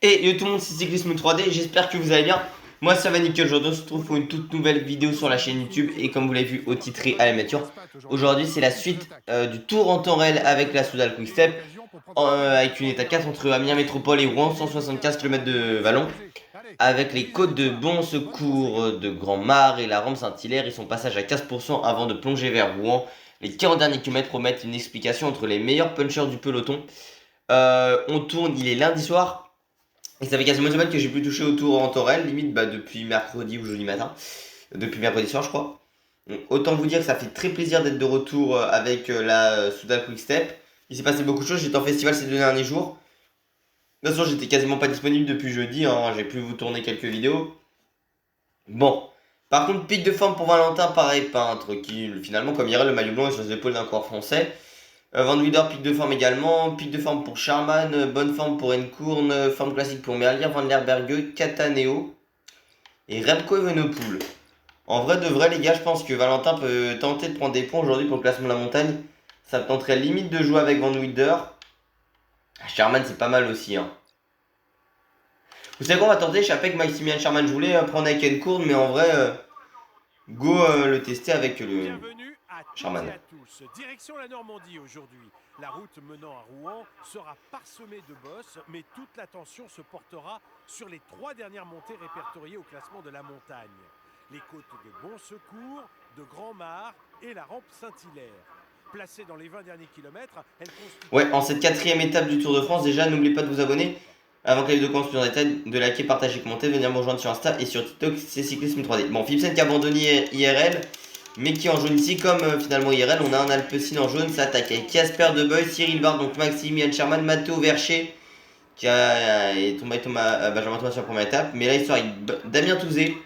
Et yo tout le monde, c'est Cyclisme 3D, j'espère que vous allez bien. Moi ça va nickel, aujourd'hui on se retrouve pour une toute nouvelle vidéo sur la chaîne YouTube. Et comme vous l'avez vu au titre et à la miniature, aujourd'hui c'est la suite du tour en temps réel avec la Soudal Quick-Step, avec une étape 4 entre Amiens Métropole et Rouen, 175 km de vallon, avec les côtes de Bon Secours, de Grand Mare et la rampe Saint-Hilaire et son passage à 15% avant de plonger vers Rouen. Les 40 derniers kilomètres promettent une explication entre les meilleurs punchers du peloton. On tourne, il est lundi soir. Et ça fait quasiment une semaine que j'ai plus touché au tour en temps réel, limite depuis mercredi ou jeudi matin. Depuis mercredi soir, je crois. Donc, autant vous dire que ça fait très plaisir d'être de retour avec la Soudal Quick Step. Il s'est passé beaucoup de choses, j'étais en festival ces 2 derniers jours. De toute façon, j'étais quasiment pas disponible depuis jeudi, hein. J'ai pu vous tourner quelques vidéos. Bon. Par contre, pic de forme pour Valentin, pareil, peintre, qui finalement, comme hier, le maillot blanc est sur les épaules d'un corps français. Van Wider, pic de forme également. Pic de forme pour Charman. Bonne forme pour Encourne. Forme classique pour Merlier, Van der Berge, Cataneo et Remco Evenepoel. En vrai de vrai, les gars, je pense que Valentin peut tenter de prendre des points aujourd'hui pour le classement de la montagne. Ça me tenterait limite de jouer avec Van Wider. Charman, c'est pas mal aussi. Hein. Vous savez quoi, on va tenter échapper avec Maximilian Charman. Je voulais prendre avec Encourne, mais en vrai, go le tester avec le Bienvenue à toutes Charman. et à tous. Direction la Normandie aujourd'hui. La route menant à Rouen sera parsemée de bosses, mais toute l'attention se portera sur les 3 dernières montées répertoriées au classement de la montagne. Les côtes de Bon Secours, de Grand Mare et la rampe Saint-Hilaire. Placées dans les 20 derniers kilomètres, elles constituent... Ouais, en cette 4ème étape du Tour de France, déjà, n'oubliez pas de vous abonner. Avant que la vidéo commence plus en détail, de liker, partager, commenter, venir me rejoindre sur Insta et sur TikTok, c'est Cyclisme 3D. Bon, Philipsen qui a abandonné IRL, mais qui est en jaune ici, comme finalement IRL, on a un Alpecin en jaune, ça attaque avec Casper Deboy, Cyril Bard, donc Maximilian Sherman, Matteo Vercher, qui est tombé avec Benjamin Thomas sur la première étape, mais là il sort avec Damien Touzé.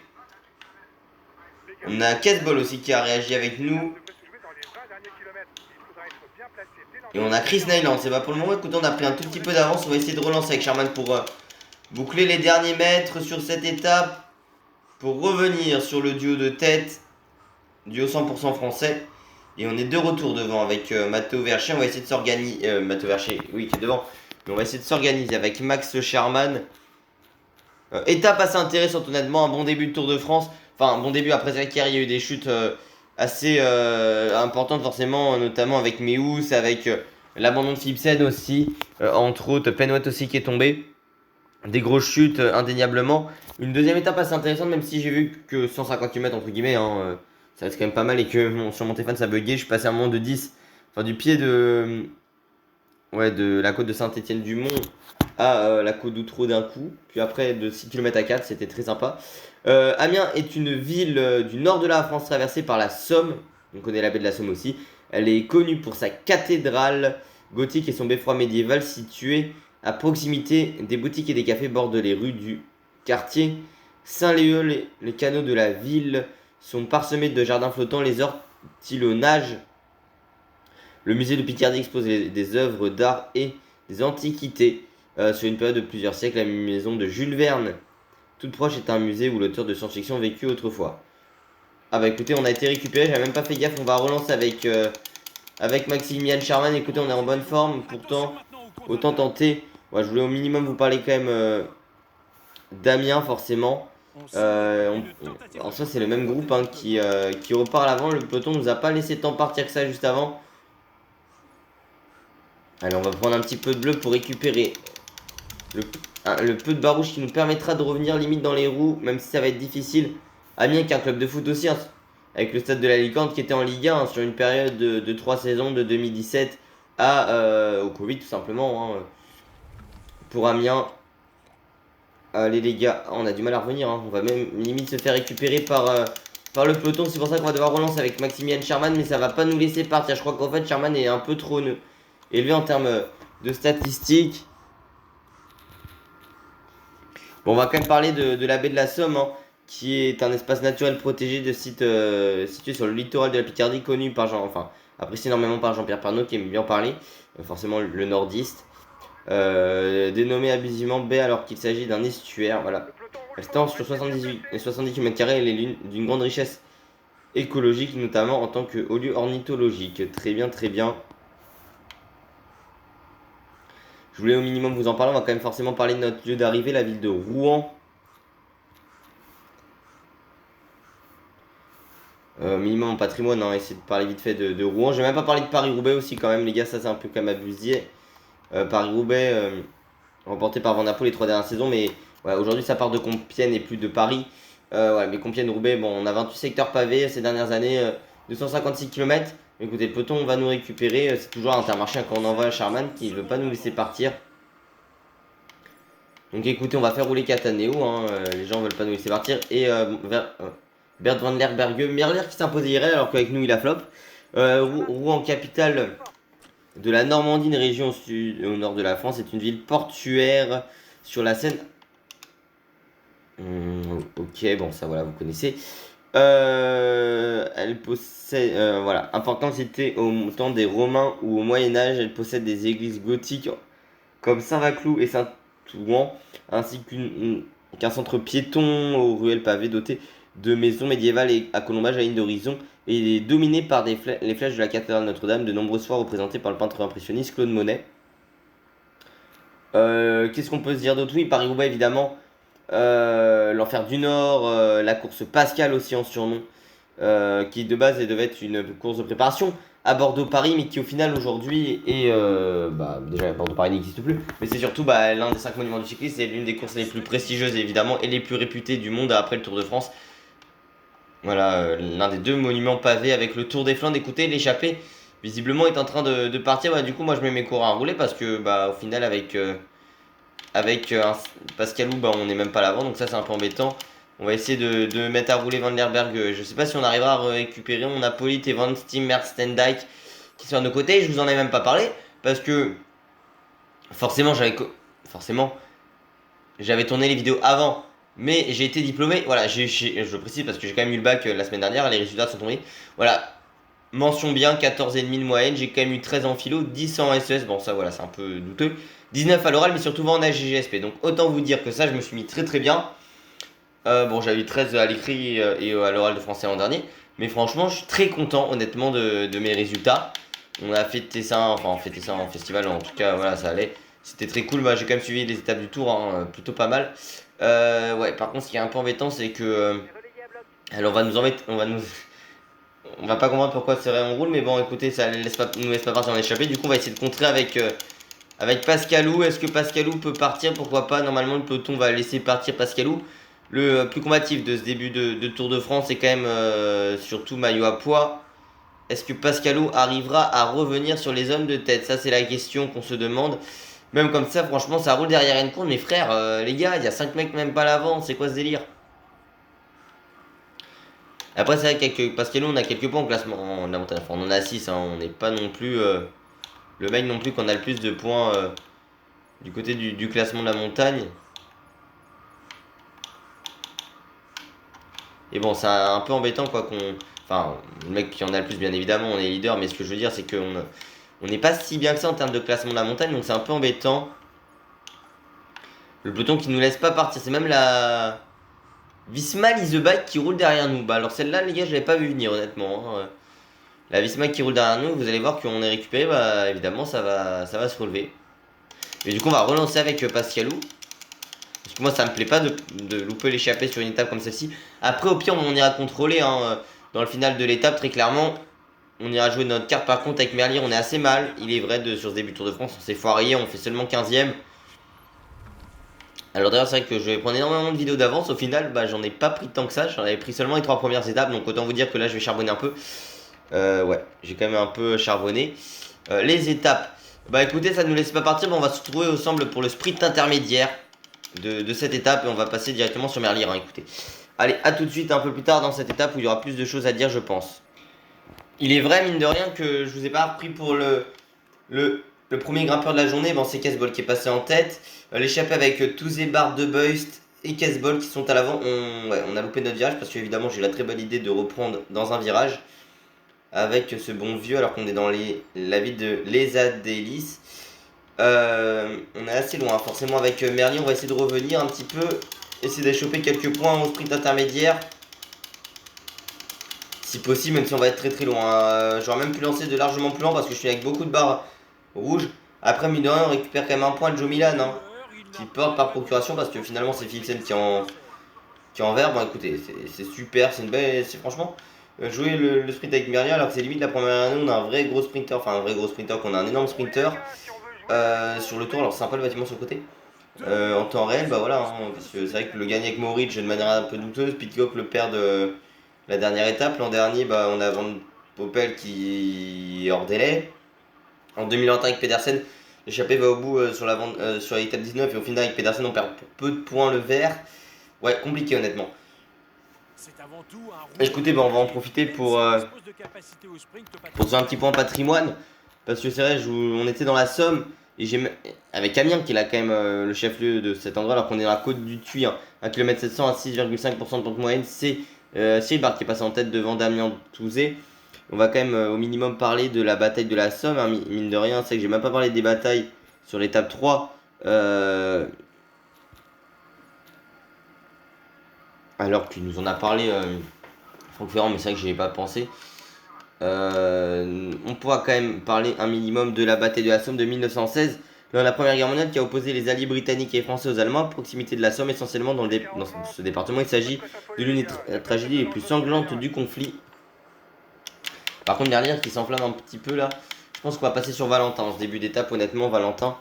On a Casbol aussi qui a réagi avec nous. Et on a Chris Nyland, c'est pas pour le moment, écoutez, on a pris un tout petit peu d'avance, on va essayer de relancer avec Sherman pour boucler les derniers mètres sur cette étape, pour revenir sur le duo de tête, duo 100% français. Et on est de retour devant avec Matteo Vercher, on va essayer de s'organiser, Matteo Vercher, oui, qui est devant, mais on va essayer de s'organiser avec Max Sherman. Étape assez intéressante honnêtement, un bon début de Tour de France, enfin un bon début après Zakaria, il y a eu des chutes assez importantes forcément, notamment avec Meus, avec l'abandon de Philipsen aussi, entre autres Penwet aussi qui est tombé, des grosses chutes indéniablement. Une deuxième étape assez intéressante même si j'ai vu que 150 km entre guillemets, hein, ça reste quand même pas mal et que bon, sur mon téléphone ça buguait, je suis passé à un moment de 10, enfin du pied de... Ouais, de la côte de Saint-Étienne-du-Mont à la côte d'Outreau d'un coup. Puis après, de 6 km à 4, c'était très sympa. Amiens est une ville du nord de la France traversée par la Somme. On connaît la baie de la Somme aussi. Elle est connue pour sa cathédrale gothique et son beffroi médiéval situé à proximité des boutiques et des cafés bordent les rues du quartier Saint-Léeux. Les canaux de la ville sont parsemés de jardins flottants, les ortillonnages. Le musée de Picardie expose des œuvres d'art et des antiquités sur une période de plusieurs siècles. La maison de Jules Verne, toute proche, est un musée où l'auteur de science-fiction vécut autrefois. Ah bah écoutez, on a été récupéré, j'avais même pas fait gaffe, on va relancer avec Maximilian Charman. Écoutez, on est en bonne forme, pourtant, autant tenter. Ouais, je voulais au minimum vous parler quand même d'Amiens, forcément. En soi, c'est le même groupe hein, qui repart à l'avant. Le peloton nous a pas laissé tant partir que ça juste avant. Allez, on va prendre un petit peu de bleu pour récupérer le peu de barouche qui nous permettra de revenir limite dans les roues, même si ça va être difficile. Amiens qui est un club de foot aussi, hein, avec le stade de la Licante qui était en Ligue 1 hein, sur une période de 3 saisons, de 2017 au Covid tout simplement. Hein. Pour Amiens, allez les gars, on a du mal à revenir, hein. On va même limite se faire récupérer par le peloton. C'est pour ça qu'on va devoir relancer avec Maximilian Sherman, mais ça va pas nous laisser partir. Je crois qu'en fait Sherman est un peu trop élevé en termes de statistiques. Bon, on va quand même parler de la baie de la Somme, hein, qui est un espace naturel protégé de site situé sur le littoral de la Picardie, connu par apprécié énormément par Jean-Pierre Pernaut, qui aime bien parler, forcément le nordiste. Dénommé abusivement baie alors qu'il s'agit d'un estuaire, voilà. Elle s'étend sur 78 et 70 km, elle est d'une grande richesse écologique, notamment en tant que haut lieu ornithologique. Très bien, très bien. Je voulais au minimum vous en parler. On va quand même forcément parler de notre lieu d'arrivée, la ville de Rouen. Minimum en patrimoine, hein, essayer de parler vite fait de Rouen. J'ai même pas parlé de Paris-Roubaix aussi quand même, les gars, ça c'est un peu comme abusé. Paris-Roubaix, remporté par Van der Poel les 3 dernières saisons, mais ouais, aujourd'hui ça part de Compiègne et plus de Paris. Ouais, mais Compiègne-Roubaix, bon, on a 28 secteurs pavés ces dernières années, 256 km. Écoutez, le peloton va nous récupérer, c'est toujours à Intermarché quand on envoie Charman qui ne veut pas nous laisser partir. Donc écoutez, on va faire rouler Cataneo, hein, les gens veulent pas nous laisser partir. Et Bert van der Berge, Merlier qui s'imposait IRL alors qu'avec nous il a flop. Rouen, capitale de la Normandie, une région au nord de la France, c'est une ville portuaire sur la Seine. Ok, bon ça voilà, vous connaissez. Elle possède, voilà, importante cité au temps des Romains ou au Moyen-Âge, elle possède des églises gothiques comme Saint-Vaclou et Saint-Ouen, ainsi qu'un centre piéton aux ruelles pavées doté de maisons médiévales et à colombage à ligne d'horizon, et il est dominé par les flèches de la cathédrale Notre-Dame, de nombreuses fois représentées par le peintre impressionniste Claude Monet. Qu'est-ce qu'on peut se dire d'autre? Oui, Paris-Roubaix évidemment, l'enfer du Nord, la course Pascal aussi en surnom, qui de base devait être une course de préparation à Bordeaux-Paris, mais qui au final aujourd'hui est, déjà Bordeaux-Paris n'existe plus, mais c'est surtout l'un des 5 monuments du cyclisme, c'est l'une des courses les plus prestigieuses évidemment et les plus réputées du monde après le Tour de France. Voilà, l'un des 2 monuments pavés avec le Tour des Flandres. Écoutez, l'échappée visiblement est en train de partir. Du coup moi je mets mes cours à rouler parce que au final avec Pascalou on n'est même pas à l'avant, donc ça c'est un peu embêtant. On va essayer de mettre à rouler Van der Berg. Je sais pas si on arrivera à récupérer mon Apolit et Van Steenmerstendijk qui sont à nos côtés. Je vous en ai même pas parlé parce que forcément j'avais tourné les vidéos avant, mais j'ai été diplômé. Voilà, je précise parce que j'ai quand même eu le bac la semaine dernière. Les résultats sont tombés. Voilà, mention bien, 14,5 de moyenne. J'ai quand même eu 13 en philo, 10 en SES. Bon, ça voilà, c'est un peu douteux. 19 à l'oral, mais surtout 20 en HGGSP. Donc autant vous dire que ça, je me suis mis très très bien. Bon, j'avais eu 13 à l'écrit et à l'oral de français l'an dernier. Mais franchement, je suis très content, honnêtement, de mes résultats. On a fêté ça, en festival, en tout cas, voilà, ça allait. C'était très cool. J'ai quand même suivi les étapes du tour, hein, plutôt pas mal. Ouais, par contre, ce qui est un peu embêtant, c'est que. Alors, on va nous embêter. On va pas comprendre pourquoi c'est vrai on roule, mais bon, écoutez, ça nous laisse pas partir en échappée. Du coup, on va essayer de contrer avec Pascalou. Est-ce que Pascalou peut partir? Pourquoi pas? Normalement, le peloton va laisser partir Pascalou. Le plus combatif de ce début de Tour de France, c'est quand même surtout maillot à poids. Est-ce que Pascalou arrivera à revenir sur les hommes de tête? Ça, c'est la question qu'on se demande. Même comme ça, franchement, ça roule derrière une course. Mais frère, les gars, il y a 5 mecs même pas à l'avant. C'est quoi ce délire? Après, c'est vrai qu'avec Pascalou, on a quelques points en classement en la montagne. Enfin, on en a 6. Hein. On n'est pas non plus le mec non plus qu'on a le plus de points du côté du classement de la montagne. Et bon, c'est un peu embêtant quoi qu'on. Enfin, le mec qui en a le plus, bien évidemment, on est leader, mais ce que je veux dire, c'est qu'on n'est pas si bien que ça en termes de classement de la montagne, donc c'est un peu embêtant. Le peloton qui nous laisse pas partir, c'est même la Visma Leasebike qui roule derrière nous. Alors celle-là, les gars, je l'avais pas vu venir, honnêtement. Hein. La Visma qui roule derrière nous, vous allez voir qu'on est récupéré, évidemment, ça va se relever. Et du coup, on va relancer avec Pascalou. Parce que moi, ça me plaît pas de louper l'échappée sur une étape comme celle-ci. Après, au pire, on ira contrôler. Hein, dans le final de l'étape, très clairement, on ira jouer notre carte. Par contre, avec Merlier, on est assez mal. Il est vrai, sur ce début de Tour de France, on s'est foiré. On fait seulement 15ème. Alors d'ailleurs, c'est vrai que je vais prendre énormément de vidéos d'avance. Au final, j'en ai pas pris tant que ça. J'en avais pris seulement les 3 premières étapes. Donc autant vous dire que là, je vais charbonner un peu. Ouais, j'ai quand même un peu charbonné. Les étapes. Écoutez, ça ne nous laisse pas partir. On va se retrouver ensemble pour le sprint intermédiaire de cette étape. Et on va passer directement sur Merlier. Hein, écoutez. Allez, à tout de suite, un peu plus tard dans cette étape où il y aura plus de choses à dire, je pense. Il est vrai, mine de rien, que je vous ai pas repris pour le premier grimpeur de la journée. Bon, c'est Casbol qui est passé en tête. L'échappée avec Touzebar, De Beust et Casbol qui sont à l'avant. On a loupé notre virage parce qu'évidemment, j'ai eu la très bonne idée de reprendre dans un virage avec ce bon vieux alors qu'on est dans la ville de Les Adélis. On est assez loin, forcément, avec Merlier. On va essayer de revenir un petit peu. Essayer d'échapper quelques points au sprint intermédiaire. Si possible, même si on va être très très loin. J'aurais même pu lancer de largement plus lent parce que je suis avec beaucoup de barres rouges. Après, mine de rien, on récupère quand même un point de Joe Milan, hein, qui porte par procuration parce que finalement c'est Philipsen qui est en vert. Bon, écoutez, c'est super, c'est une belle. C'est franchement. Jouer le sprint avec Merlia alors que c'est limite la première année, on a un vrai gros sprinter, enfin un vrai gros sprinter, qu'on a un énorme sprinter sur le tour. Alors, c'est sympa le bâtiment sur le côté. En temps réel, bah voilà, hein, parce que c'est vrai que le gagner avec Moritz de manière un peu douteuse, Pitcock le perd de la dernière étape. L'an dernier, bah, on a Van Poppel qui est hors délai. En 2021 avec Pedersen, l'échappée va au bout sur l'étape 19 et au final avec Pedersen on perd pour peu de points le vert. Ouais, compliqué honnêtement. Écoutez, bah, on va en profiter pour se faire un petit point patrimoine. Parce que c'est vrai, on était dans la Somme et avec Amiens qui est là quand même le chef-lieu de cet endroit alors qu'on est dans la côte du Tuy, hein, 1 km 700 à 6,5% de pente moyenne. C'est Silbart qui est passé en tête devant Damien Touzé. On va quand même au minimum parler de la bataille de la Somme, hein, mine de rien. C'est que j'ai même pas parlé des batailles sur l'étape 3. Alors qu'il nous en a parlé Franck Ferrand, mais c'est vrai que j'y ai pas pensé. On pourra quand même parler un minimum de la bataille de la Somme de 1916, dans la Première Guerre mondiale qui a opposé les alliés britanniques et français aux Allemands à proximité de la Somme, essentiellement dans ce département. Il s'agit de l'une des tragédies les plus sanglantes du conflit. Par contre, derrière qui s'enflamme un petit peu là, je pense qu'on va passer sur Valentin en ce début d'étape, honnêtement, Valentin.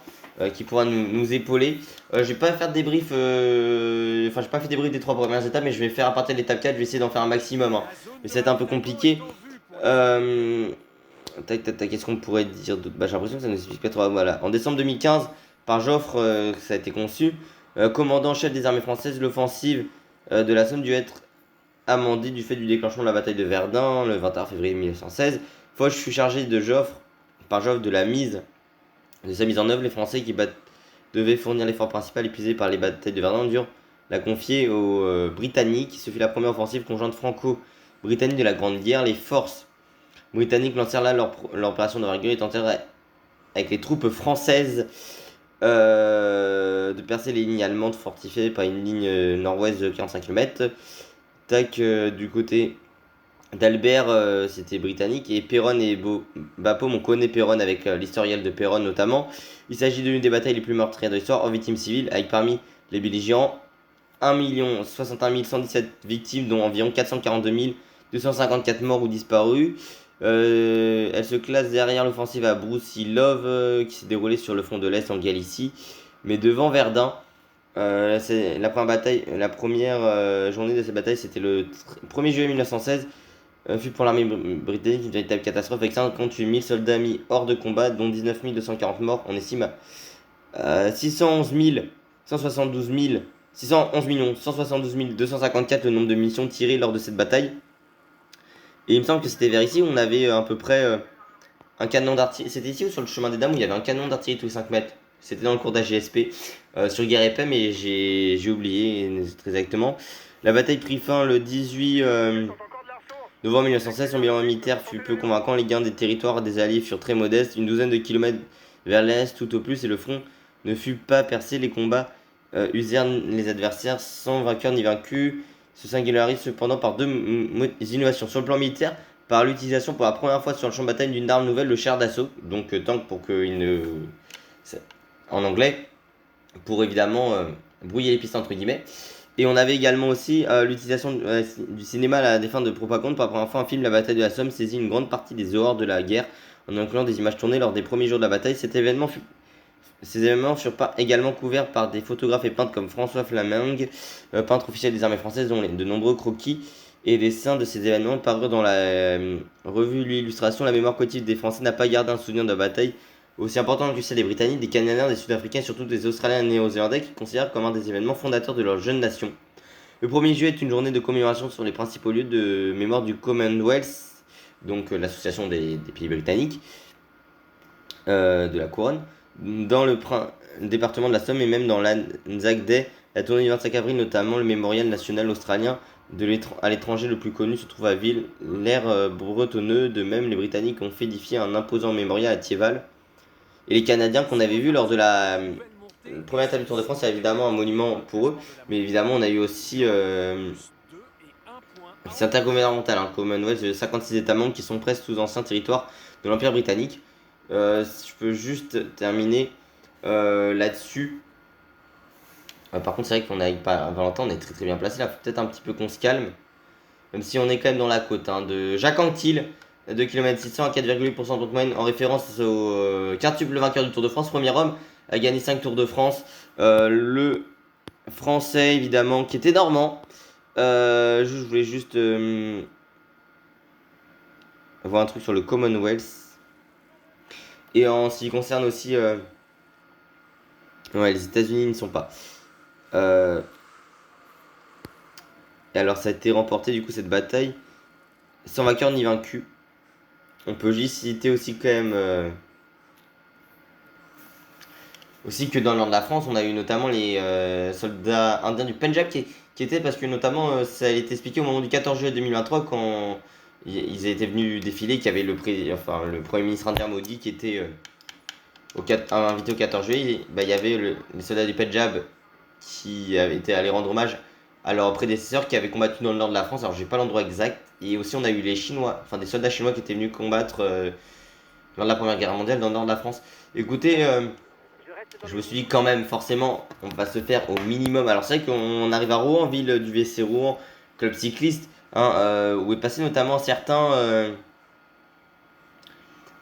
Qui pourra nous épauler. Je vais pas faire de débrief, enfin j'ai pas fait débrief des 3 premières étapes, mais je vais faire à partir de l'étape 4, je vais essayer d'en faire un maximum, hein. Mais c'est un peu compliqué. Qu'est-ce qu'on pourrait dire d'autre? Bah, j'ai l'impression que ça ne s'explique pas trop. Voilà. En décembre 2015, par Joffre, ça a été conçu, commandant chef des armées françaises, l'offensive de la Somme dut être amendée du fait du déclenchement de la bataille de Verdun le 21 février 1916. Foch fut chargé par Joffre de sa mise en œuvre. Les Français qui devaient fournir l'effort principal épuisé par les batailles de Verdun durent la confier aux Britanniques. Ce fut la première offensive conjointe franco-britannique de la Grande Guerre. Les forces britanniques lancèrent là leur opération d'envergure et tentèrent avec les troupes françaises de percer les lignes allemandes fortifiées par une ligne nord-ouest de 45 km. Du côté d'Albert, c'était britannique, et Péronne et Bapaume, on connaît Péronne avec l'historiel de Péronne notamment. Il s'agit de l'une des batailles les plus meurtrières de l'histoire, hors victimes civiles, avec parmi les belligérants 1 61 117 victimes, dont environ 442 254 morts ou disparus. Elle se classe derrière l'offensive à Brusilov, qui s'est déroulée sur le front de l'Est en Galicie, mais devant Verdun. C'est la première journée de cette bataille, c'était le 1er juillet 1916. Fut pour l'armée britannique une véritable catastrophe avec 58 000 soldats mis hors de combat, dont 19 240 morts. On estime à 611 172 254 le nombre de munitions tirées lors de cette bataille. Et il me semble que c'était vers ici où on avait à peu près un canon d'artillerie. C'était ici ou sur le chemin des dames où il y avait un canon d'artillerie tous les 5 mètres. C'était dans le cours d'AGSP sur Guerre épais, mais j'ai oublié très exactement. La bataille prit fin le 18 novembre 1916. Son bilan militaire fut peu convaincant. Les gains des territoires des Alliés furent très modestes, une douzaine de kilomètres vers l'est tout au plus, et le front ne fut pas percé. Les combats usèrent les adversaires sans vainqueur ni vaincu. Se singularise cependant par deux innovations sur le plan militaire, par l'utilisation pour la première fois sur le champ de bataille d'une arme nouvelle, le char d'assaut, donc tank pour qu'il ne... en anglais, pour évidemment brouiller les pistes entre guillemets. Et on avait également aussi l'utilisation du cinéma à des fins de propagande. Pour la première fois, un film, La bataille de la Somme, saisit une grande partie des horreurs de la guerre en incluant des images tournées lors des premiers jours de la bataille. Ces événements furent également couverts par des photographes et peintres comme François Flamingue, peintre officiel des armées françaises, dont de nombreux croquis et dessins de ces événements parurent dans la revue L'Illustration. La mémoire collective des Français n'a pas gardé un souvenir de la bataille aussi important que celle des Britanniques, des Canadiens, des Sud-Africains et surtout des Australiens et Néo-Zélandais qui considèrent comme un des événements fondateurs de leur jeune nation. Le 1er juillet est une journée de commémoration sur les principaux lieux de mémoire du Commonwealth, donc l'association des pays britanniques, de la couronne, dans le département de la Somme et même dans l'Anzac Day. La tournée du 25 avril, notamment le mémorial national australien à l'étranger le plus connu, se trouve à Villers bretonneux. De même, les Britanniques ont fait édifier un imposant mémorial à Thiéval. Et les Canadiens qu'on avait vu lors de la première étape du Tour de France, c'est évidemment un monument pour eux. Mais évidemment, on a eu aussi c'est intergouvernemental, hein, Commonwealth, 56 États membres qui sont presque tous anciens territoires de l'Empire britannique. Je peux juste terminer là-dessus. Par contre, c'est vrai qu'on est avec Valentin, on est très très bien placé là. Faut peut-être un petit peu qu'on se calme. Même si on est quand même dans la côte hein, de Jacques Anquetil, 2 km 600 à 4,8% de moyenne, en référence au quintuple vainqueur du Tour de France, premier homme à gagner 5 Tours de France. Le français évidemment qui était normand. Je voulais juste voir un truc sur le Commonwealth. Et en ce qui concerne aussi ouais, les États-Unis ne sont pas. Et alors ça a été remporté du coup cette bataille sans vainqueur ni vaincu. On peut juste citer aussi quand même aussi que dans le nord de la France, on a eu notamment les soldats indiens du Punjab qui étaient parce que notamment ça a été expliqué au moment du 14 juillet 2023 quand ils étaient venus défiler, qu'il y avait le premier ministre indien Modi qui était invité au 14 juillet. Bah, il y avait les soldats du Punjab qui avaient été allés rendre hommage à leurs prédécesseurs qui avaient combattu dans le nord de la France. Alors j'ai pas l'endroit exact. Et aussi on a eu les Chinois, enfin des soldats chinois qui étaient venus combattre lors de la Première Guerre mondiale dans le nord de la France. Écoutez, je me suis dit quand même, forcément, on va se faire au minimum. Alors c'est vrai qu'on arrive à Rouen, ville du VC Rouen, club cycliste, hein, où est passé notamment certains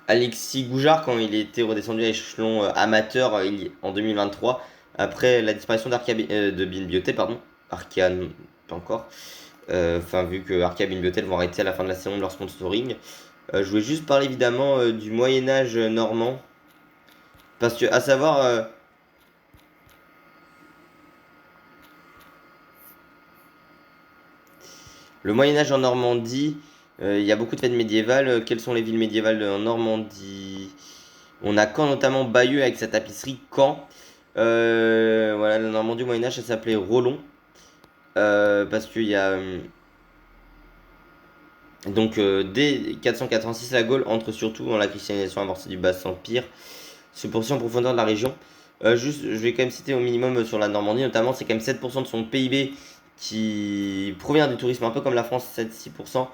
Alexis Goujard quand il était redescendu à l'échelon amateur en 2023, après la disparition de Bin Biotet, pardon, Arkea pas encore. Enfin, vu que Arkea Bin Biotet vont arrêter à la fin de la saison de leur sponsoring. Je voulais juste parler évidemment du Moyen-Âge normand. Parce que, à savoir, le Moyen-Âge en Normandie, il y a beaucoup de fêtes médiévales. Quelles sont les villes médiévales en Normandie? On a Caen, notamment Bayeux avec sa tapisserie Caen. Voilà, la Normandie au Moyen-Âge, ça s'appelait Rollon. Parce qu'il y a. Donc, dès 486, la Gaule entre surtout dans la christianisation avancée du Bas-Empire, se poursuit en profondeur de la région. Juste, je vais quand même citer au minimum sur la Normandie, notamment, c'est quand même 7% de son PIB qui provient du tourisme, un peu comme la France, 7-6%.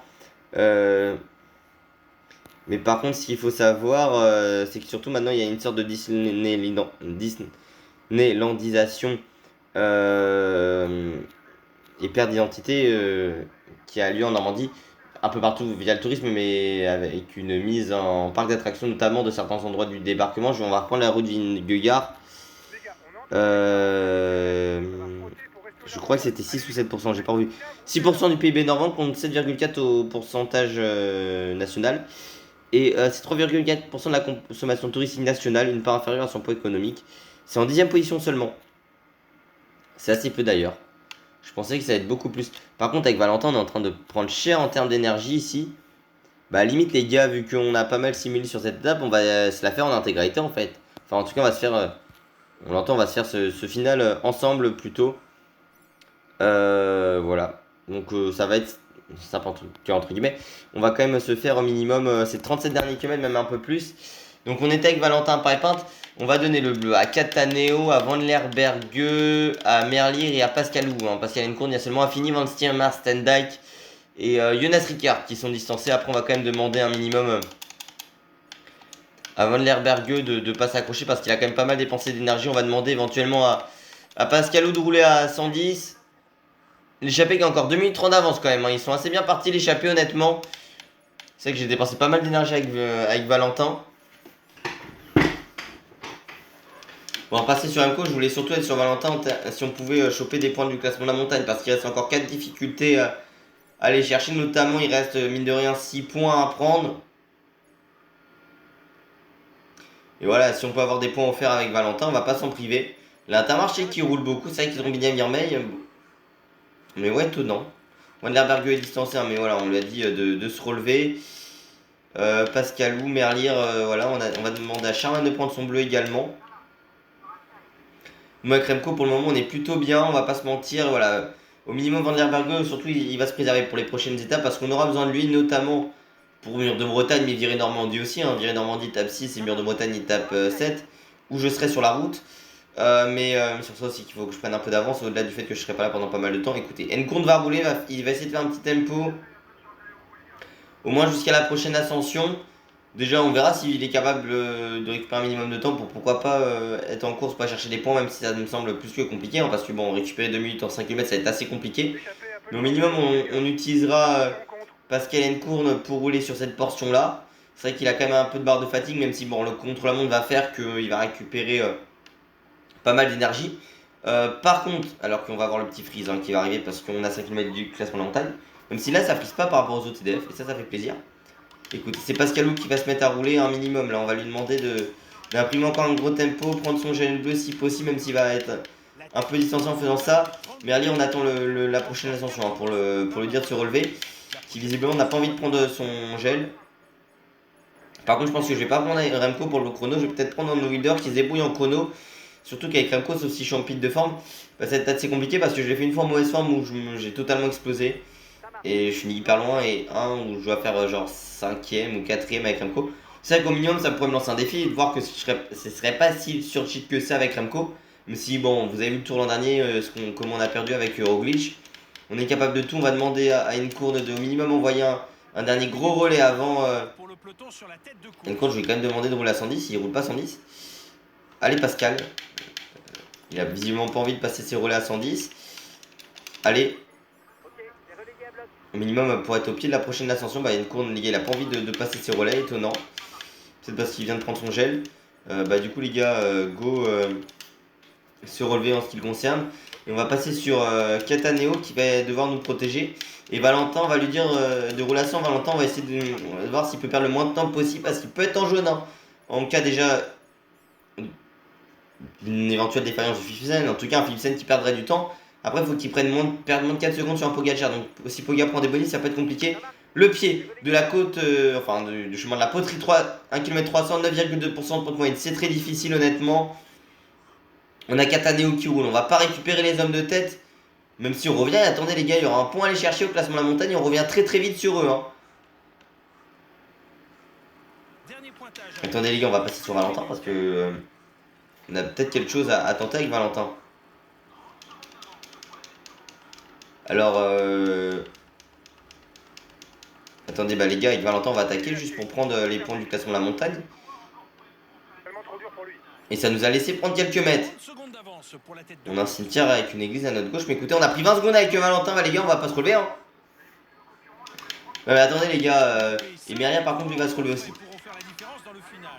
Mais par contre, ce qu'il faut savoir, c'est que surtout maintenant, il y a une sorte de Disneylandisation et perte d'identité qui a lieu en Normandie, un peu partout via le tourisme, mais avec une mise en parc d'attractions, notamment de certains endroits du débarquement. On va reprendre la route Vingegaard. Je crois que c'était 6 ou 7%, j'ai pas revu. 6% du PIB normand contre 7,4% au pourcentage national. Et c'est 3,4% de la consommation touristique nationale, une part inférieure à son poids économique. C'est en 10e position seulement. C'est assez peu d'ailleurs. Je pensais que ça allait être beaucoup plus. Par contre, avec Valentin, on est en train de prendre cher en termes d'énergie ici. Bah, limite, les gars, vu qu'on a pas mal simulé sur cette étape, on va se la faire en intégralité en fait. Enfin, en tout cas, on va se faire. On l'entend, on va se faire ce final ensemble plutôt. Voilà. Donc, ça va être simple entre guillemets. On va quand même se faire au minimum ces 37 derniers kilomètres, même un peu plus. Donc, on était avec Valentin Paipinte. On va donner le bleu à Cataneo, à Van Lerbergue, à Merlier et à Pascalou. Hein. Pascal Encourt, il y a seulement Affini, Van Stiermar, Stendijk et Jonas Ricard qui sont distancés. Après, on va quand même demander un minimum à Van Lerbergue de ne pas s'accrocher parce qu'il a quand même pas mal dépensé d'énergie. On va demander éventuellement à Pascalou de rouler à 110. L'échappée qui a encore 2 minutes 30 d'avance quand même. Hein. Ils sont assez bien partis l'échappée honnêtement. C'est vrai que j'ai dépensé pas mal d'énergie avec Valentin. Bon, on va passer sur Emco, je voulais surtout être sur Valentin si on pouvait choper des points du classement de la montagne parce qu'il reste encore 4 difficultés à aller chercher, notamment il reste mine de rien 6 points à prendre. Et voilà, si on peut avoir des points offerts avec Valentin, on va pas s'en priver. L'Intermarché qui roule beaucoup, c'est vrai qu'ils ont bien Mirmeil. Mais ouais, étonnant. Wanderbergue est distancé, hein, mais voilà, on lui a dit de se relever. Pascalou, Merlier, voilà, on va demander à Charman de prendre son bleu également. Moi avec Remco pour le moment on est plutôt bien, on va pas se mentir, voilà. Au minimum Van der Berge surtout il va se préserver pour les prochaines étapes parce qu'on aura besoin de lui notamment pour Mur de Bretagne mais Virée Normandie aussi, hein. Virée Normandie étape 6 et Mur de Bretagne étape 7 où je serai sur la route. Mais sur ça aussi qu'il faut que je prenne un peu d'avance au-delà du fait que je serai pas là pendant pas mal de temps. Écoutez, Enkoun va rouler, il va essayer de faire un petit tempo au moins jusqu'à la prochaine ascension. Déjà, on verra s'il est capable de récupérer un minimum de temps pour pourquoi pas être en course, pas chercher des points, même si ça me semble plus que compliqué, hein, parce que bon, récupérer 2 minutes en 5 km, ça va être assez compliqué. Mais au minimum, on utilisera Pascal Encourne pour rouler sur cette portion-là. C'est vrai qu'il a quand même un peu de barre de fatigue, même si bon, le contre-la-montre va faire qu'il va récupérer pas mal d'énergie. Par contre, alors qu'on va avoir le petit freeze hein, qui va arriver parce qu'on a 5 km du classement de la montagne, même si là ça freeze pas par rapport aux autres TDF, et ça fait plaisir. Écoute, c'est Pascalou qui va se mettre à rouler un minimum. Là, on va lui demander d'imprimer encore un gros tempo, prendre son gel bleu si possible, même s'il va être un peu distancé en faisant ça. Mais allez, on attend la prochaine ascension hein, pour lui dire de se relever. Qui visiblement n'a pas envie de prendre son gel. Par contre, je pense que je vais pas prendre Remco pour le chrono. Je vais peut-être prendre un no-leader qui se débrouille en chrono. Surtout qu'avec Remco, sauf si je suis en pic de forme, bah, ça va être assez compliqué parce que je l'ai fait une fois en mauvaise forme où j'ai totalement explosé. Et je suis hyper loin et un où je dois faire genre 5ème ou 4ème avec Remco. C'est vrai qu'au minimum ça pourrait me lancer un défi et de voir que ce serait pas si sur cheat que ça avec Remco. Même si bon vous avez vu le tour l'an dernier comment on a perdu avec Roglic. On est capable de tout, on va demander à Encourne de au minimum envoyer un dernier gros relais avant. Encourne je vais quand même demander de rouler à 110, il roule pas 110. Allez Pascal. Il a visiblement pas envie de passer ses relais à 110. Allez. Au minimum, pour être au pied de la prochaine ascension, bah, il y a une courne, les gars, il a pas envie de passer ses relais, étonnant. Peut-être parce qu'il vient de prendre son gel. Du coup, les gars, go se relever en ce qui le concerne. Et on va passer sur Cataneo qui va devoir nous protéger. Et Valentin, on va lui dire de rouler à 100. Valentin, on va essayer de voir s'il peut perdre le moins de temps possible parce qu'il peut être en jaune. Hein. En cas déjà d'une éventuelle défaillance de Philipsen. En tout cas, un Philipsen qui perdrait du temps. Après, il faut qu'il perde moins de 4 secondes sur un Pogacar. Donc, si Pogacar prend des bonus, ça peut être compliqué. Le pied de la côte, du chemin de la poterie 3, 1 km 300, 9,2% de pente moyenne. C'est très difficile, honnêtement. On a Cataneo qui roule. On va pas récupérer les hommes de tête. Même si on revient, attendez les gars, il y aura un point à aller chercher au classement de la montagne. Et on revient très très vite sur eux. Hein. Attendez les gars, on va passer sur Valentin parce que on a peut-être quelque chose à tenter avec Valentin. Alors, attendez, bah les gars, avec Valentin, on va attaquer juste pour prendre les points du classement de la montagne. Et ça nous a laissé prendre quelques mètres. On a un cimetière avec une église à notre gauche. Mais écoutez, on a pris 20 secondes avec Valentin, bah les gars, on va pas se relever. Hein. Mais attendez les gars, et Myriam par contre, il va se relever aussi.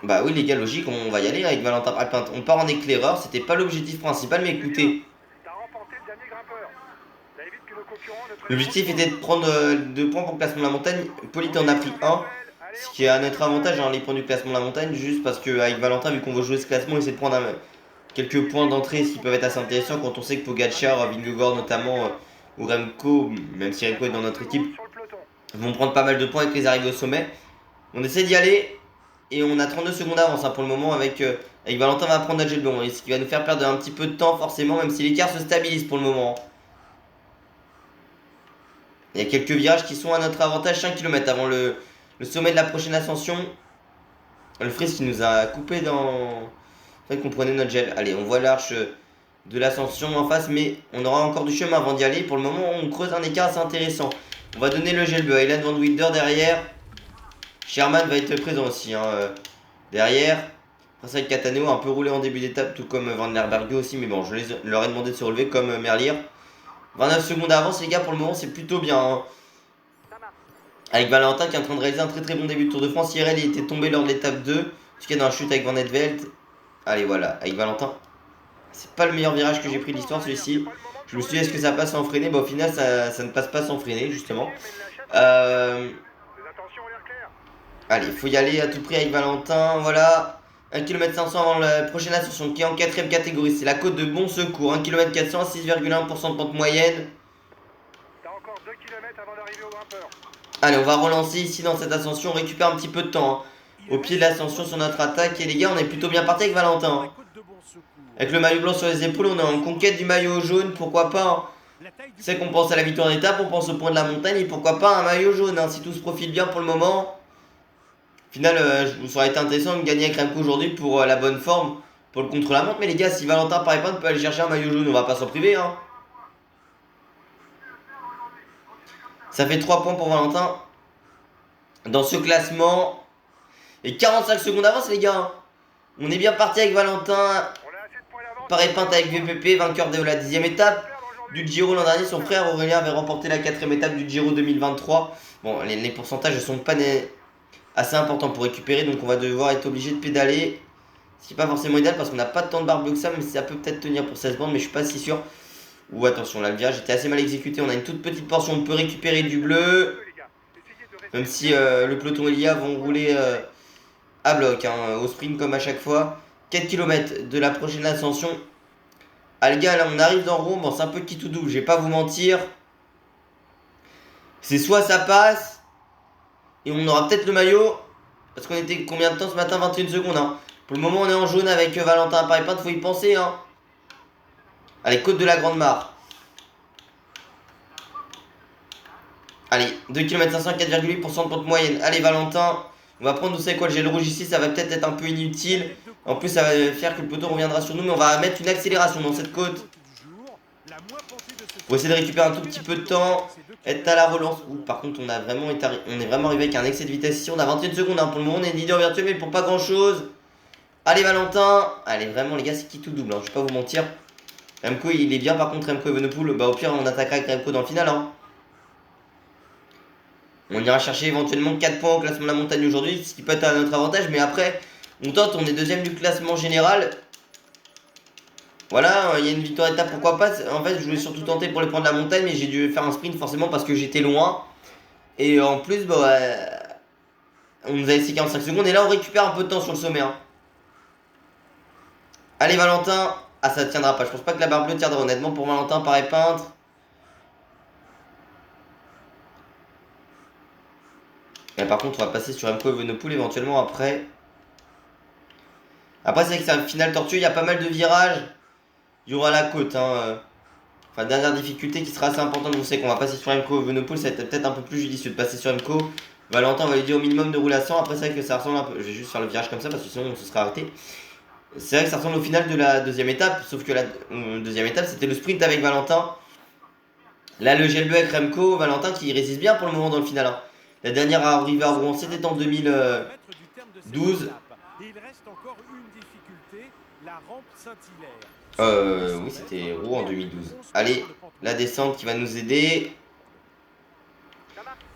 Bah oui les gars, logique, on va y aller avec Valentin. On part en éclaireur, c'était pas l'objectif principal, mais écoutez. L'objectif était de prendre 2 points pour le classement de la montagne. Polite en a pris 1. Ce qui est à notre avantage, hein, les points du classement de la montagne. Juste parce qu'avec Valentin, vu qu'on veut jouer ce classement, on essaie de prendre quelques points d'entrée, ce qui peuvent être assez intéressants quand on sait que Pogacar, Vingegaard notamment, ou Remco, même si Remco est dans notre équipe, vont prendre pas mal de points avec les arrivées au sommet. On essaie d'y aller. Et on a 32 secondes d'avance hein, pour le moment avec Valentin. On va prendre notre gel bleu. Ce qui va nous faire perdre un petit peu de temps forcément, même si l'écart se stabilise pour le moment. Il y a quelques virages qui sont à notre avantage, 5 km avant le sommet de la prochaine ascension. Le freeze qui nous a coupé dans... C'est vrai qu'on prenait notre gel. Allez, on voit l'arche de l'ascension en face, mais on aura encore du chemin avant d'y aller. Pour le moment, on creuse un écart assez intéressant. On va donner le gel bleu. Aylan Van Wilder derrière. Sherman va être présent aussi hein, derrière. Après, avec Cataneo un peu roulé en début d'étape, tout comme Van der Berge aussi. Mais bon, je leur ai demandé de se relever comme Merlier. 29 secondes d'avance les gars, pour le moment c'est plutôt bien hein. Avec Valentin qui est en train de réaliser un très très bon début de Tour de France. Hier il était tombé lors de l'étape 2, ce qui est dans la chute avec Van Etvelt. Allez voilà, avec Valentin. C'est pas le meilleur virage que j'ai pris de l'histoire celui-ci. Je me suis dit est-ce que ça passe sans freiner. Bah au final ça ne passe pas sans freiner justement. Allez, il faut y aller à tout prix avec Valentin, voilà. 1 km 500 avant la prochaine ascension qui est en 4ème catégorie. C'est la côte de Bon Secours. 1 km 400, 6,1% de pente moyenne. Allez, on va relancer ici dans cette ascension. On récupère un petit peu de temps. Hein. Au pied de l'ascension sur notre attaque. Et les gars, on est plutôt bien parti avec Valentin. Hein. Avec le maillot blanc sur les épaules, on est en conquête du maillot jaune. Pourquoi pas hein. C'est qu'on pense à la victoire d'étape, on pense au point de la montagne. Et pourquoi pas un maillot jaune hein, si tout se profile bien pour le moment. Au final, ça aurait été intéressant de gagner avec Remco aujourd'hui pour la bonne forme, pour le contre-la-montre. Mais les gars, si Valentin paraît pas, on peut aller chercher un maillot jaune, on va pas s'en priver. Hein. Ça fait 3 points pour Valentin. Dans ce classement, Et 45 secondes d'avance les gars. On est bien parti avec Valentin. Paré-Pinte avec VPP, vainqueur de la 10e étape du Giro l'an dernier. Son frère Aurélien avait remporté la 4e étape du Giro 2023. Bon, les pourcentages ne sont pas assez importants pour récupérer, donc on va devoir être obligé de pédaler. Ce qui n'est pas forcément idéal parce qu'on n'a pas tant de barre bleu que ça, mais ça peut peut-être tenir pour 16 bandes, mais je suis pas si sûr. Ou attention, là le virage était assez mal exécuté. On a une toute petite portion, on peut récupérer du bleu. Même si le peloton et l'IA vont rouler à bloc, hein, au sprint comme à chaque fois. 4 km de la prochaine ascension. Ah les gars, là on arrive dans Rouen, bon c'est un peu qui tout double, je vais pas vous mentir. C'est soit ça passe, et on aura peut-être le maillot. Parce qu'on était combien de temps ce matin? 21 secondes. Hein. Pour le moment on est en jaune avec Valentin à Paré-Pinte, faut y penser. Hein. Allez, côte de la Grande Mare. Allez, 2 km 500, 4,8% de pente moyenne. Allez Valentin, on va prendre, vous savez quoi, le gel rouge ici, ça va peut-être être un peu inutile. En plus ça va faire que le peloton reviendra sur nous, mais on va mettre une accélération dans cette côte. Pour essayer de récupérer un tout petit peu de temps, être à la relance. Ouh, par contre on est vraiment arrivé avec un excès de vitesse ici, on a 21 secondes, hein. Pour le moment on est leader virtuel mais pour pas grand chose. Allez Valentin, allez vraiment les gars c'est qui tout double, hein. Je vais pas vous mentir. Remco il est bien par contre, Remco Evenepoel, bah au pire on attaquera avec Remco dans le final. Hein. On ira chercher éventuellement 4 points au classement de la montagne aujourd'hui, ce qui peut être à notre avantage, mais après on tente, on est deuxième du classement général. Voilà, il y a une victoire étape, pourquoi pas. En fait je voulais surtout tenter pour les points de la montagne, mais j'ai dû faire un sprint forcément parce que j'étais loin. Et en plus bah, on nous a laissé 45 secondes et là on récupère un peu de temps sur le sommet. Hein. Allez Valentin, ah ça tiendra pas, je pense pas que la barre bleue tiendra honnêtement pour Valentin, Paré-Pinte. Et par contre on va passer sur Remco Evenepoel éventuellement après. Après c'est vrai que c'est un final tortueux, il y a pas mal de virages. Il y aura la côte, hein. Enfin dernière difficulté qui sera assez importante, vous savez qu'on va passer sur Remco Evenepoel, ça va être peut-être un peu plus judicieux de passer sur Remco. Valentin on va lui dire au minimum de rouler à 100, après c'est vrai que ça ressemble un peu, je vais juste faire le virage comme ça parce que sinon on se sera arrêté. C'est vrai que ça ressemble au final de la deuxième étape, sauf que la deuxième étape c'était le sprint avec Valentin. Là le gel bleu avec Remco, Valentin qui résiste bien pour le moment dans le final. Hein. La dernière arrivée à Rouen c'était en 2012. Oui c'était Rouen en 2012. Allez, la descente qui va nous aider.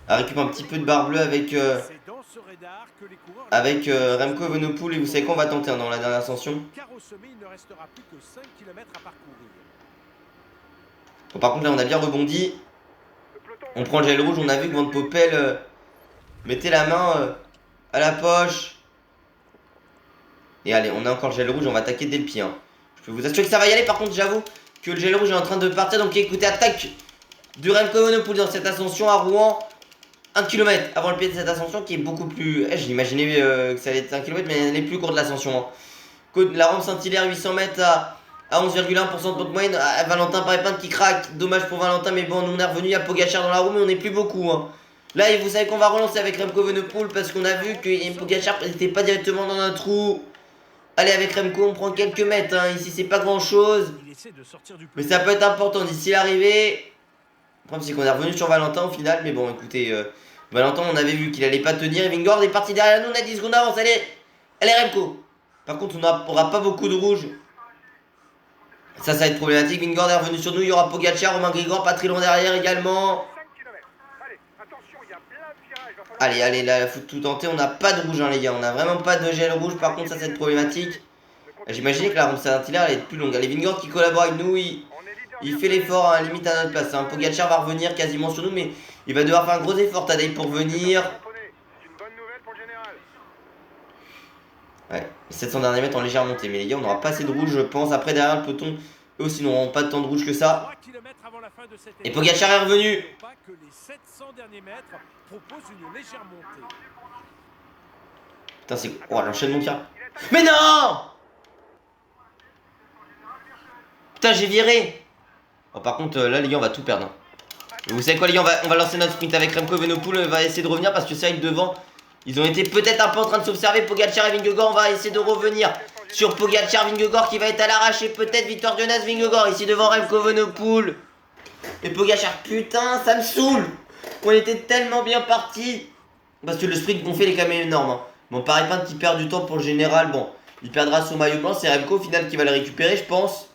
À récupérer un petit peu de barre bleue avec Remco Evenepoel. Et vous savez quoi, on va tenter hein, dans la dernière ascension. Bon, par contre là on a bien rebondi. On prend le gel rouge, on a vu que Van Poppel mettait la main à la poche. Et allez, on a encore le gel rouge, on va attaquer dès le pied. Hein. Je peux vous assurer que ça va y aller, par contre j'avoue que le gel rouge est en train de partir. Donc écoutez, attaque de Remco Evenepoel dans cette ascension à Rouen. 1 km avant le pied de cette ascension qui est beaucoup plus... J'imaginais que ça allait être 1 km mais elle est plus courte de l'ascension. Hein. La rampe Saint-Hilaire 800 mètres à 11,1% de pente moyenne. Valentin Paré-Pinte qui craque. Dommage pour Valentin mais bon on est revenu, il y a Pogacar dans la roue mais on n'est plus beaucoup. Hein. Là vous savez qu'on va relancer avec Remco Evenepoel parce qu'on a vu que Pogacar n'était pas directement dans notre trou. Allez avec Remco on prend quelques mètres. Hein. Ici c'est pas grand chose. Mais ça peut être important d'ici l'arrivée. Le problème c'est qu'on est revenu sur Valentin au final. Mais bon écoutez... Valentin on avait vu qu'il allait pas tenir et Vingegaard est parti derrière nous, on a 10 secondes d'avance, allez Remco. Par contre on n'aura pas beaucoup de rouge. Ça va être problématique, Vingegaard est revenu sur nous, il y aura Pogacar, Romain Grigor, pas très loin derrière également. Allez, là il faut tout tenter, on n'a pas de rouge hein, les gars, on n'a vraiment pas de gel rouge, par contre ça va être problématique. J'imaginais que la rampe Saint-Hilaire allait être plus longue. Allez Vingegaard qui collabore avec nous, il fait l'effort hein, limite à notre place. Hein. Pogacar va revenir quasiment sur nous mais il va devoir faire un gros effort Tadej pour venir. Ouais, les 700 derniers mètres en légère montée. Mais les gars on n'aura pas assez de rouge je pense. Après derrière le peloton, eux aussi n'auront pas tant de rouge que ça. Et Pogacar est revenu. Putain c'est... Oh l'enchaînement qui a... Mais non. Putain j'ai viré. Oh, par contre là les gars on va tout perdre hein. Vous savez quoi les gars, on va lancer notre sprint avec Remco Evenepoel, on va essayer de revenir parce que c'est vrai que devant ils ont été peut-être un peu en train de s'observer. Pogacar et Vingegaard, on va essayer de revenir sur Pogacar, Vingegaard qui va être à l'arraché, peut-être victoire de Jonas Vingegaard ici devant Remco Evenepoel. Et Pogacar, putain ça me saoule. On était tellement bien parti. Parce que le sprint qu'on fait il est quand même énorme hein. Bon, pareil pas qui perd du temps pour le général. Bon, il perdra son maillot blanc. C'est Remco au final qui va le récupérer, je pense.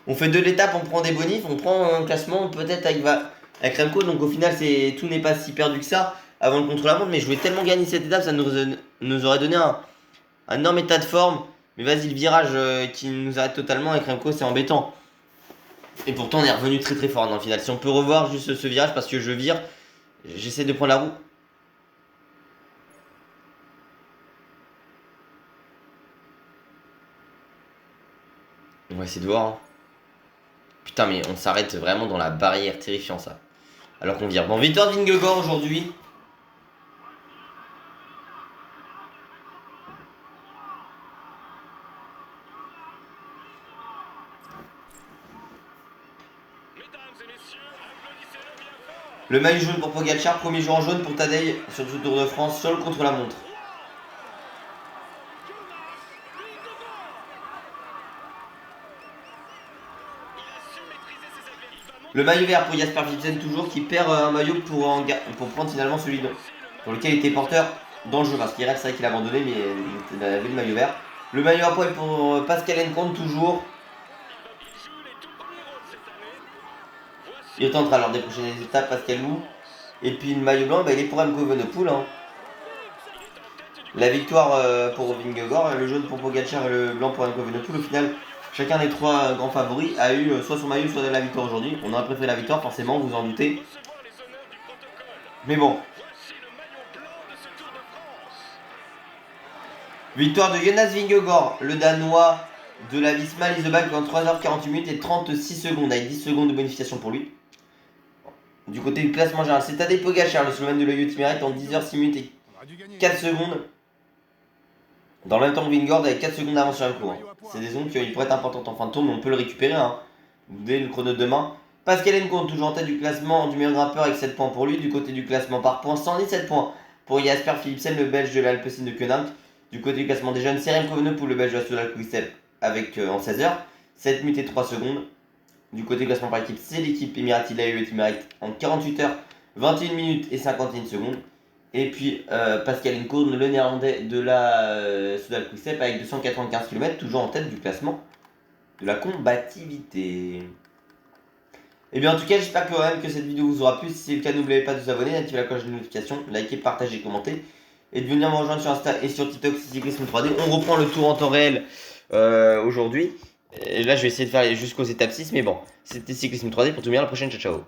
On fait de l'étape, on prend des bonifs, on prend un classement peut-être avec Remco. Donc au final, tout n'est pas si perdu que ça avant le contre-la-montre. Mais je voulais tellement gagner cette étape, ça nous aurait donné un énorme état de forme. Mais vas-y, le virage qui nous arrête totalement avec Remco, c'est embêtant. Et pourtant, on est revenu très très fort dans le final. Si on peut revoir juste ce virage, parce que je vire, j'essaie de prendre la roue. On va essayer de voir. Hein. Putain, mais on s'arrête vraiment dans la barrière, terrifiant ça. Alors qu'on vire. Bon, victoire de Vingegaard aujourd'hui. Le maillot jaune pour Pogacar, premier jour en jaune pour Tadej sur le Tour de France, seul contre la montre. Le maillot vert pour Jasper Philipsen toujours qui perd un maillot pour prendre finalement celui pour lequel il était porteur dans le jeu. Parce qu'il reste, c'est vrai qu'il a abandonné mais il avait le maillot vert. Le maillot à poil pour Pascal Encontre toujours. Il tentera lors des prochaines étapes Pascal Lou. Et puis le maillot blanc, bah, il est pour Remco Evenepoel. Hein. La victoire pour Vingegaard, le jaune pour Pogacar et le blanc pour Remco Evenepoel. Au final, chacun des trois grands favoris a eu soit son maillot, soit la victoire aujourd'hui. On aurait préféré la victoire, forcément, vous en doutez. Mais bon. Victoire de Jonas Vingegaard, le Danois de la Visma Leaseback en 3h48 minutes et 36 secondes, avec 10 secondes de bonification pour lui. Du côté du classement général, c'est Tadej Pogacar, le Slovène de l'Oyo Team en 10h6 minutes et 4 secondes. Dans le même temps que Vingegaard avec 4 secondes d'avance sur Remco. Hein. C'est des ondes qui pourraient être importantes en fin de tour, mais on peut le récupérer hein, dès le chrono de demain. Pascal Encontre toujours en tête du classement du meilleur grimpeur avec 7 points pour lui. Du côté du classement par points, 117 points pour Jasper Philipsen, le Belge de l'Alpecin de Koenig. Du côté du classement des jeunes, c'est Remco Evenepoel, le Belge de la Soudal Quick-Step avec en 16h, 7 minutes et 3 secondes. Du côté du classement par équipe, c'est l'équipe Emirati Live Emirates en 48h, 21 minutes et 51 secondes. Et puis Pascal Encontre, le néerlandais de la Soudal Quick-Step avec 295 km, toujours en tête du classement de la combativité. Et bien en tout cas, j'espère quand même que cette vidéo vous aura plu. Si c'est le cas, n'oubliez pas de vous abonner, d'activer la cloche de notification, liker, partager, commenter. Et de venir me rejoindre sur Insta et sur TikTok, c'est Cyclisme 3D. On reprend le tour en temps réel aujourd'hui. Et là, je vais essayer de faire jusqu'aux étapes 6. Mais bon, c'était Cyclisme 3D pour tout bien. À la prochaine, ciao ciao.